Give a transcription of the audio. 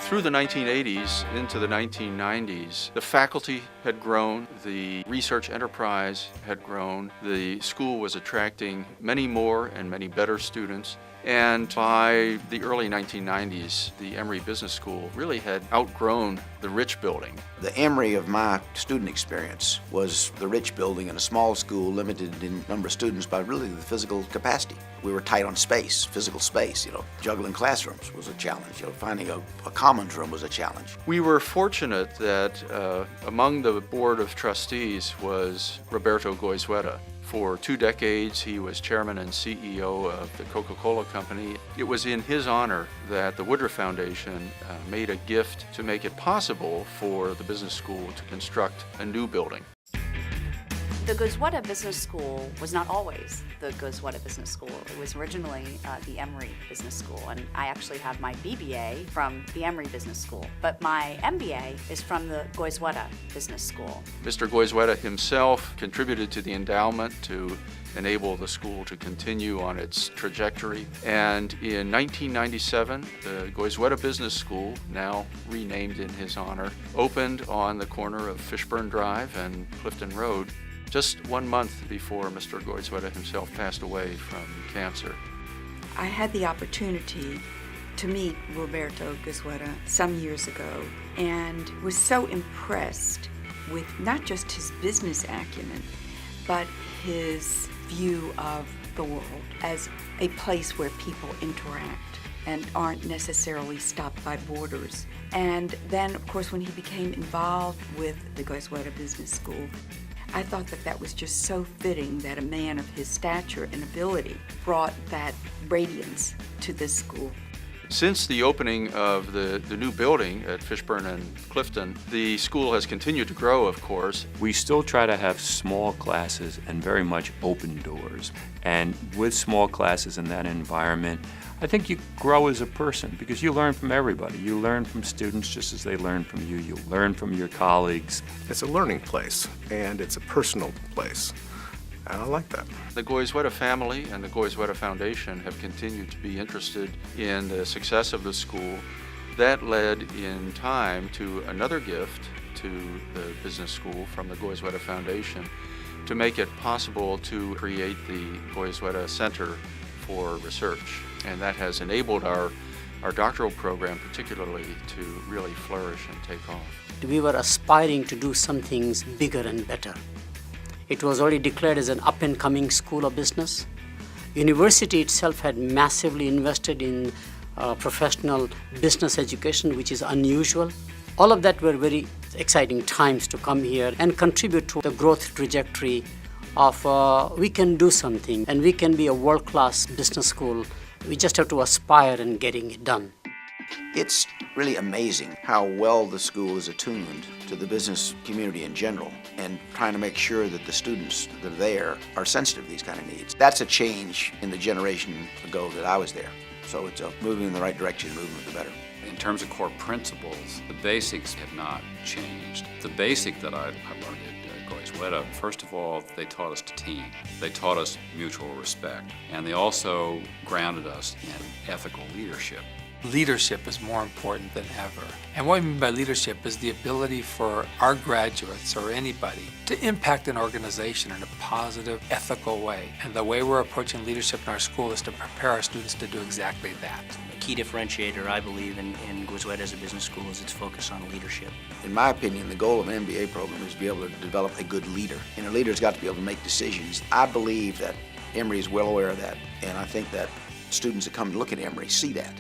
Through the 1980s into the 1990s, the faculty had grown, the research enterprise had grown, the school was attracting many more and many better students. And by the early 1990s, the Emory Business School really had outgrown the Rich Building. The Emory of my student experience was the Rich Building in a small school, limited in number of students by really the physical capacity. We were tight on space, physical space, Juggling classrooms was a challenge. Finding a commons room was a challenge. We were fortunate that among the board of trustees was Roberto Goizueta. For 2 decades, he was chairman and CEO of the Coca-Cola Company. It was in his honor that the Woodruff Foundation made a gift to make it possible for the business school to construct a new building. The Goizueta Business School was not always the Goizueta Business School. It was originally the Emory Business School, and I actually have my BBA from the Emory Business School, but my MBA is from the Goizueta Business School. Mr. Goizueta himself contributed to the endowment to enable the school to continue on its trajectory. And in 1997, the Goizueta Business School, now renamed in his honor, opened on the corner of Fishburne Drive and Clifton Road, just 1 month before Mr. Goizueta himself passed away from cancer. I had the opportunity to meet Roberto Goizueta some years ago and was so impressed with not just his business acumen, but his view of the world as a place where people interact and aren't necessarily stopped by borders. And then, of course, when he became involved with the Goizueta Business School, I thought that was just so fitting that a man of his stature and ability brought that radiance to this school. Since the opening of the new building at Fishburne and Clifton, the school has continued to grow, of course. We still try to have small classes and very much open doors. And with small classes in that environment, I think you grow as a person because you learn from everybody. You learn from students just as they learn from you. You learn from your colleagues. It's a learning place, and it's a personal place. And I like that. The Goizueta family and the Goizueta Foundation have continued to be interested in the success of the school. That led in time to another gift to the business school from the Goizueta Foundation to make it possible to create the Goizueta Center for Research. And that has enabled our doctoral program particularly to really flourish and take off. We were aspiring to do some things bigger and better. It was already declared as an up-and-coming school of business. University itself had massively invested in professional business education, which is unusual. All of that were very exciting times to come here and contribute to the growth trajectory of we can do something and we can be a world-class business school. We just have to aspire in getting it done. It's really amazing how well the school is attuned to the business community in general and trying to make sure that the students that are there are sensitive to these kind of needs. That's a change in the generation ago that I was there. So it's moving in the right direction, moving for the better. In terms of core principles, the basics have not changed. The basic that I learned at Goizueta, first of all, they taught us to team. They taught us mutual respect. And they also grounded us in ethical leadership. Leadership is more important than ever. And what I mean by leadership is the ability for our graduates or anybody to impact an organization in a positive, ethical way. And the way we're approaching leadership in our school is to prepare our students to do exactly that. A key differentiator, I believe, in Goizueta as a business school is its focus on leadership. In my opinion, the goal of an MBA program is to be able to develop a good leader. And a leader's got to be able to make decisions. I believe that Emory is well aware of that, and I think that students that come to look at Emory see that.